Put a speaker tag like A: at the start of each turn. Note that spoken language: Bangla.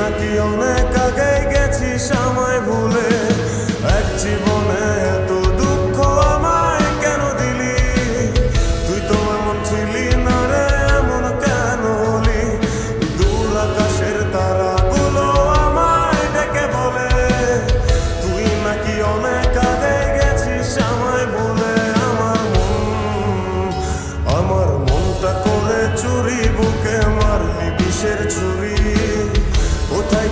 A: নাকি অনেক আগে গেছিস আমায় ভুলে, এক জীবনে এত দুঃখ আমায় কেন দিলি? তুই তো এমন ছিলি না রে, এমন কেন হলি? দূর আকাশের তারাগুলো আমায় ডেকে বলে, তুই নাকি অনেক আগে গেছিস আমায় ভুলে। আমার মনটা করে চুরি, বুকে মারলি বিষের ছুরি, কোথায়